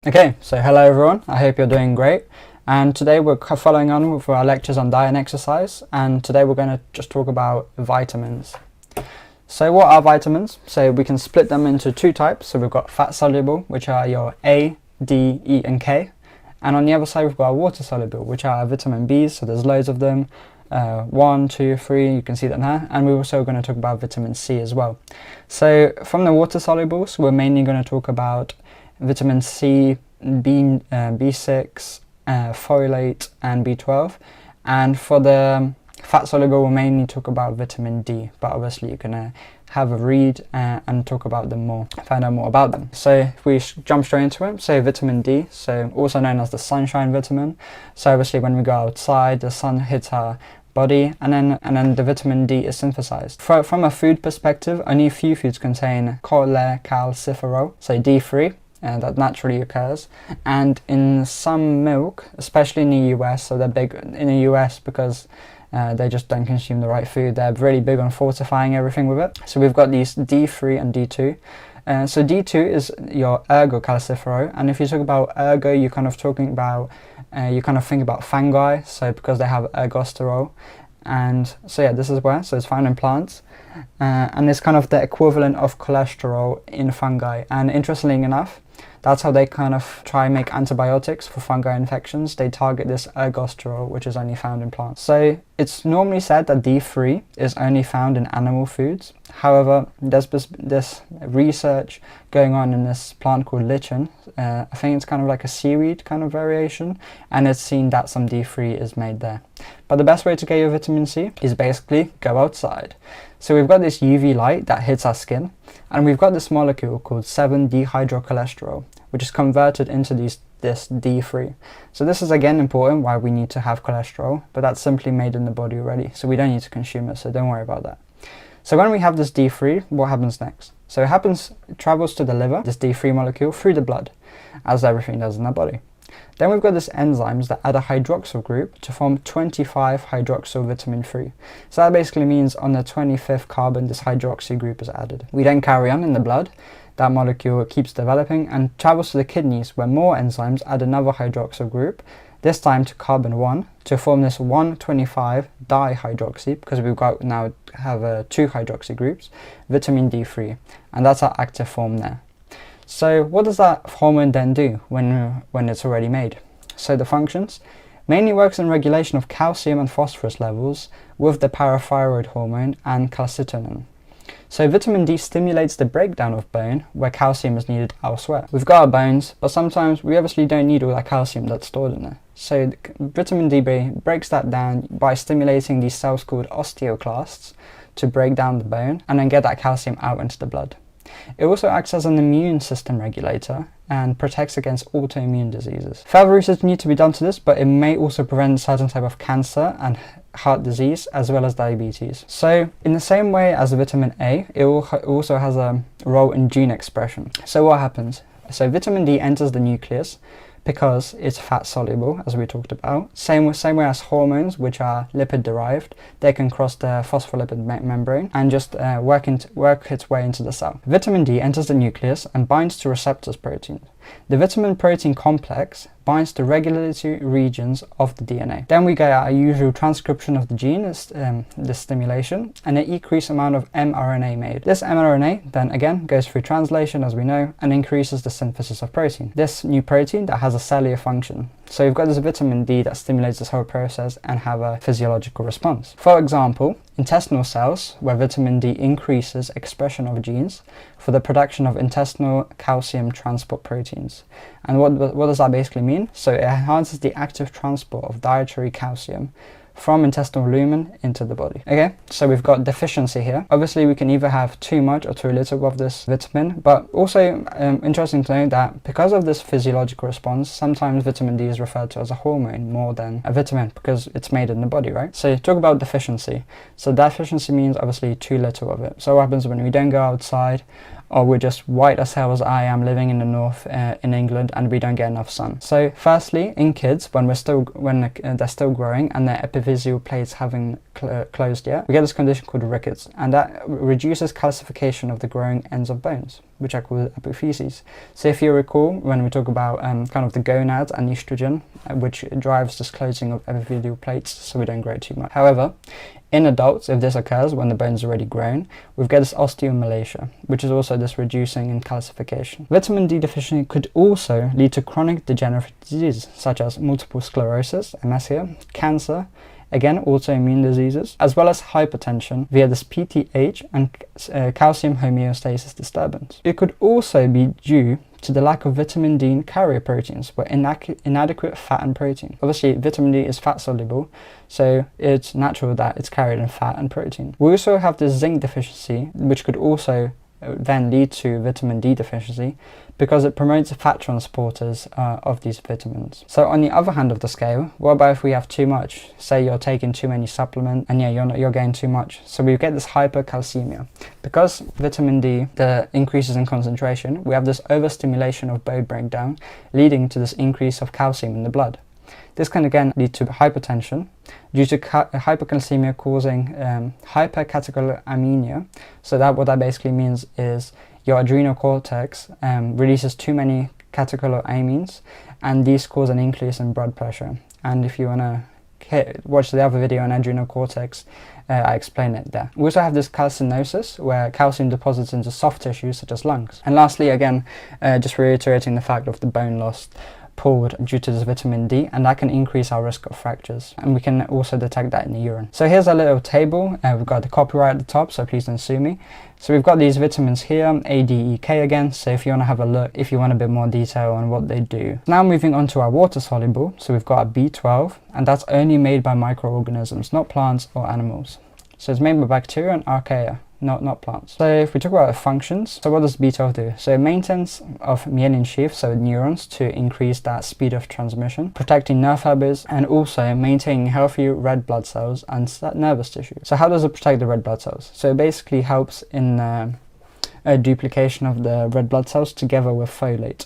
Okay, so hello everyone, I hope you're doing great, and today we're following on with our lectures on diet and exercise, and today we're going to just talk about vitamins. So what are vitamins? So we can split them into two types. So we've got fat soluble, which are your A, D, E and K, and on the other side we've got water soluble, which are vitamin Bs, so there's loads of them, 1, 2, 3, you can see that now, and we're also going to talk about vitamin C as well. So from the water solubles, we're mainly going to talk about vitamin C, B6, folate and B12, and for the fat soluble we'll mainly talk about vitamin D, but obviously you can have a read and talk about them more, find out more about them. So if we jump straight into it, so vitamin D, so also known as the sunshine vitamin. So obviously when we go outside, the sun hits our body, and then the vitamin D is synthesized. From a food perspective, only a few foods contain cholecalciferol, so D3, that naturally occurs, and in some milk, especially in the US, so they're big in the US because they just don't consume the right food. They're really big on fortifying everything with it. So we've got these D3 and D2. So D2 is your ergocalciferol, and if you talk about ergo, you're kind of talking about, you kind of think about fungi, so because they have ergosterol. And so yeah, this is where, so it's found in plants, and it's kind of the equivalent of cholesterol in fungi. And interestingly enough, that's how they kind of try and make antibiotics for fungal infections. They target this ergosterol, which is only found in plants. So it's normally said that D3 is only found in animal foods. However, there's this research going on in this plant called lichen. I think it's kind of like a seaweed kind of variation, and it's seen that some D3 is made there. But the best way to get your vitamin C is basically go outside. So we've got this UV light that hits our skin, and we've got this molecule called 7-dehydrocholesterol, which is converted into this D3. So this is again important why we need to have cholesterol, but that's simply made in the body already, so we don't need to consume it, so don't worry about that. So when we have this D3, what happens next? So it travels to the liver, this D3 molecule, through the blood, as everything does in our body. Then we've got these enzymes that add a hydroxyl group to form 25-hydroxyl vitamin 3. So that basically means on the 25th carbon this hydroxy group is added. We then carry on in the blood. That molecule keeps developing and travels to the kidneys, where more enzymes add another hydroxyl group, this time to carbon 1, to form this 1,25-dihydroxy, because we've got now have 2 hydroxy groups, vitamin D3, and that's our active form there. So what does that hormone then do when it's already made? So the functions mainly works in regulation of calcium and phosphorus levels with the parathyroid hormone and calcitonin. So vitamin D stimulates the breakdown of bone where calcium is needed elsewhere. We've got our bones, but sometimes we obviously don't need all that calcium that's stored in there. So vitamin D breaks that down by stimulating these cells called osteoclasts to break down the bone and then get that calcium out into the blood. It also acts as an immune system regulator and protects against autoimmune diseases. Further research needs to be done to this, but it may also prevent certain type of cancer and heart disease as well as diabetes. So in the same way as vitamin A, it also has a role in gene expression. So what happens? So vitamin D enters the nucleus because it's fat soluble, as we talked about. Same way as hormones, which are lipid derived, they can cross the phospholipid membrane and just work its way into the cell. Vitamin D enters the nucleus and binds to receptors proteins. The vitamin protein complex binds to regulatory regions of the DNA. Then we get our usual transcription of the gene, this stimulation, and an increased amount of mRNA made. This mRNA then again goes through translation, as we know, and increases the synthesis of protein. This new protein that has a cellular function. So you've got this vitamin D that stimulates this whole process and have a physiological response. For example, intestinal cells, where vitamin D increases expression of genes for the production of intestinal calcium transport proteins. And what does that basically mean? So it enhances the active transport of dietary calcium from intestinal lumen into the body. Okay, so we've got deficiency here. Obviously we can either have too much or too little of this vitamin, but also interesting to know that because of this physiological response, sometimes vitamin D is referred to as a hormone more than a vitamin because it's made in the body, right? So talk about deficiency. So deficiency means obviously too little of it. So what happens when we don't go outside, or we're just white as hell as I am living in the north in England and we don't get enough sun. So firstly, in kids, when they're still growing and their epiphyseal plates haven't closed yet, we get this condition called rickets, and that reduces calcification of the growing ends of bones. which are called epiphyses. So if you recall, when we talk about kind of the gonads and estrogen, which drives this closing of epiphyseal plates so we don't grow too much. However, in adults, if this occurs when the bone's already grown, we get this osteomalacia, which is also this reducing and calcification. Vitamin D deficiency could also lead to chronic degenerative diseases, such as multiple sclerosis, MS here, cancer, again autoimmune diseases, as well as hypertension via this PTH and calcium homeostasis disturbance. It could also be due to the lack of vitamin D carrier proteins, or inadequate fat and protein. Obviously, vitamin D is fat soluble, so it's natural that it's carried in fat and protein. We also have the zinc deficiency, which could also then lead to vitamin D deficiency because it promotes fat transporters of these vitamins. So on the other hand of the scale, what about if we have too much? Say you're taking too many supplements and you're getting too much. So we get this hypercalcemia. Because vitamin D increases in concentration, we have this overstimulation of bone breakdown, leading to this increase of calcium in the blood. This can again lead to hypertension due to hypercalcemia causing hypercatecholamine. So what that basically means is your adrenal cortex releases too many catecholamines, and these cause an increase in blood pressure. And if you want to watch the other video on adrenal cortex, I explain it there. We also have this calcinosis, where calcium deposits into soft tissues such as lungs. And lastly, again, just reiterating the fact of the bone loss pulled due to this vitamin D, and that can increase our risk of fractures, and we can also detect that in the urine. So here's a little table. We've got the copyright at the top, so please don't sue me. So we've got these vitamins here, A, D, E, K again, so if you want to have a look, if you want a bit more detail on what they do. Now moving on to our water soluble, so we've got a B12, and that's only made by microorganisms, not plants or animals. So it's made by bacteria and archaea, not plants. So if we talk about functions, so what does B12 do? So maintenance of myelin sheath, so neurons, to increase that speed of transmission, protecting nerve fibers, and also maintaining healthy red blood cells and nervous tissue. So how does it protect the red blood cells? So it basically helps in a duplication of the red blood cells together with folate.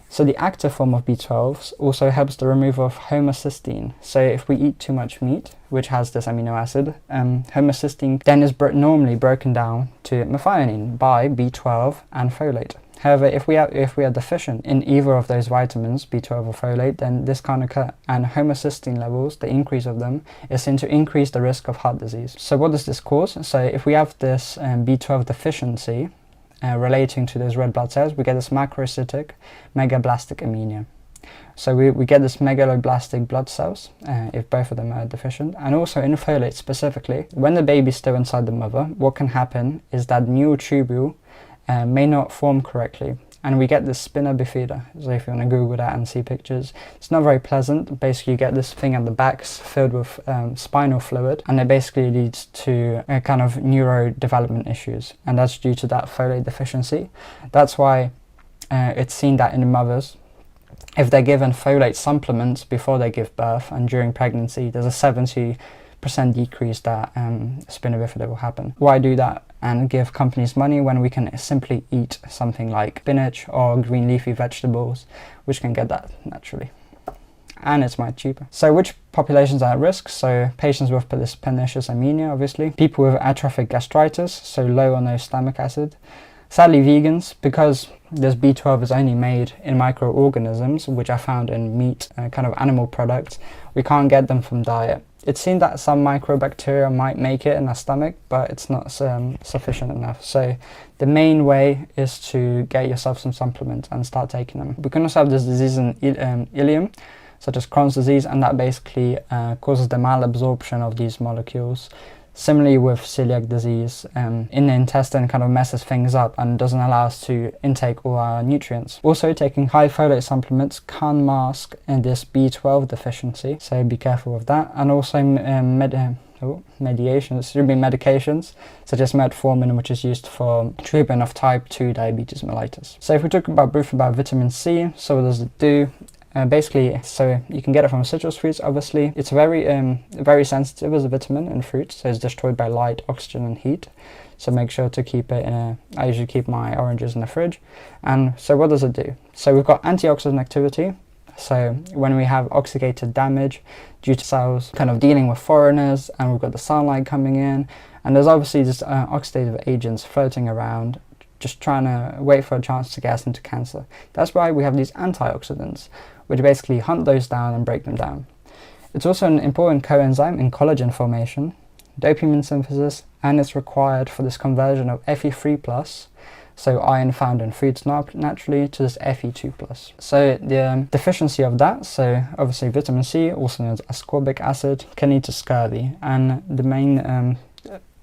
So the active form of B12 also helps the removal of homocysteine. So if we eat too much meat, which has this amino acid, homocysteine then is normally broken down to methionine by B12 and folate. However, if we are deficient in either of those vitamins, B12 or folate, then this can't occur. And homocysteine levels, the increase of them, is seen to increase the risk of heart disease. So what does this cause? So if we have this B12 deficiency, relating to those red blood cells, we get this macrocytic megaloblastic anemia. So we get this megaloblastic blood cells if both of them are deficient. And also in folate specifically, when the baby's still inside the mother, what can happen is that neural tubule may not form correctly, and we get this spina bifida. So if you want to Google that and see pictures, it's not very pleasant. Basically you get this thing at the back filled with spinal fluid, and it basically leads to a kind of neurodevelopment issues, and that's due to that folate deficiency. That's why it's seen that in the mothers, if they're given folate supplements before they give birth and during pregnancy, there's a 70% decrease that spina bifida will happen. Why do that and give companies money when we can simply eat something like spinach or green leafy vegetables, which can get that naturally, and it's much cheaper. So which populations are at risk? So patients with this pernicious anemia, obviously, people with atrophic gastritis, so low or no stomach acid, sadly vegans, because this B12 is only made in microorganisms which are found in meat, kind of animal products. We can't get them from diet. It's seen that some microbacteria might make it in our stomach, but it's not sufficient enough. So the main way is to get yourself some supplements and start taking them. We can also have this disease in ileum, such as Crohn's disease, and that basically causes the malabsorption of these molecules. Similarly with celiac disease, in the intestine kind of messes things up and doesn't allow us to intake all our nutrients. Also, taking high folate supplements can mask this B12 deficiency, so be careful with that. And also medications such as metformin, which is used for treatment of type 2 diabetes mellitus. So if we talk briefly about vitamin C, so what does it do? Basically, so you can get it from citrus fruits, obviously. It's very sensitive as a vitamin in fruits, so it's destroyed by light, oxygen and heat. So make sure to keep it I usually keep my oranges in the fridge. And so what does it do? So we've got antioxidant activity. So when we have oxidative damage due to cells kind of dealing with foreigners, and we've got the sunlight coming in, and there's obviously just oxidative agents floating around just trying to wait for a chance to get us into cancer. That's why we have these antioxidants, which basically hunt those down and break them down. It's also an important coenzyme in collagen formation, dopamine synthesis, and it's required for this conversion of Fe3+, so iron found in foods naturally, to this Fe2+. So the deficiency of that, so obviously vitamin C, also known as ascorbic acid, can lead to scurvy. And the main,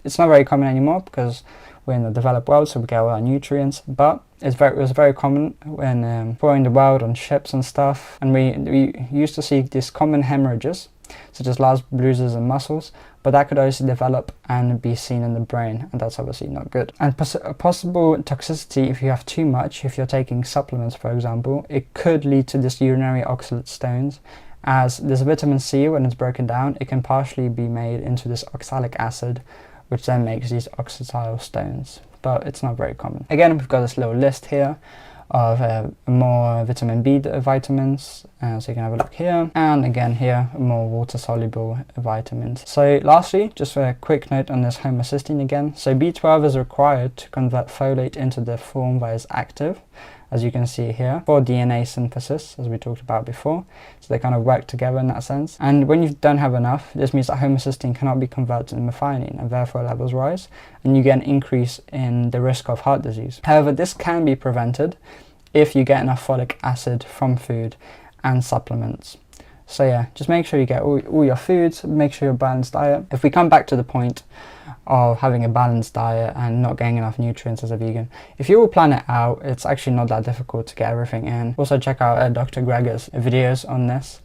it's not very common anymore because we're in the developed world, so we get all our nutrients, but it was very common when exploring the world on ships and stuff, and we used to see these common hemorrhages, such as large bruises and muscles, but that could also develop and be seen in the brain, and that's obviously not good. And possible toxicity if you have too much, if you're taking supplements for example, it could lead to this urinary oxalate stones, as this vitamin C, when it's broken down, it can partially be made into this oxalic acid, which then makes these oxytile stones, but it's not very common. Again, we've got this little list here of more vitamin B vitamins, so you can have a look here, and again here more water-soluble vitamins. So lastly, just a quick note on this homocysteine again. So B12 is required to convert folate into the form that is active, as you can see here, for DNA synthesis, as we talked about before. So they kind of work together in that sense. And when you don't have enough, this means that homocysteine cannot be converted to methionine, and therefore levels rise, and you get an increase in the risk of heart disease. However, this can be prevented if you get enough folic acid from food and supplements. So yeah, just make sure you get all your foods, make sure you're balanced diet. If we come back to the point of having a balanced diet and not getting enough nutrients as a vegan, if you will plan it out, it's actually not that difficult to get everything in. Also check out Dr. Gregor's videos on this.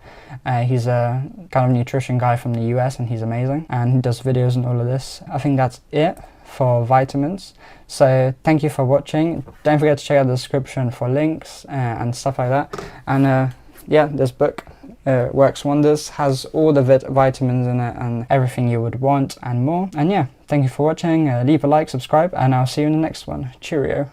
He's a kind of nutrition guy from the US, and he's amazing, and he does videos on all of this. I think that's it for vitamins. So thank you for watching. Don't forget to check out the description for links and stuff like that. And yeah, this book works wonders, has all the vitamins in it and everything you would want and more. And yeah, thank you for watching. Leave a like, subscribe, and I'll see you in the next one. Cheerio.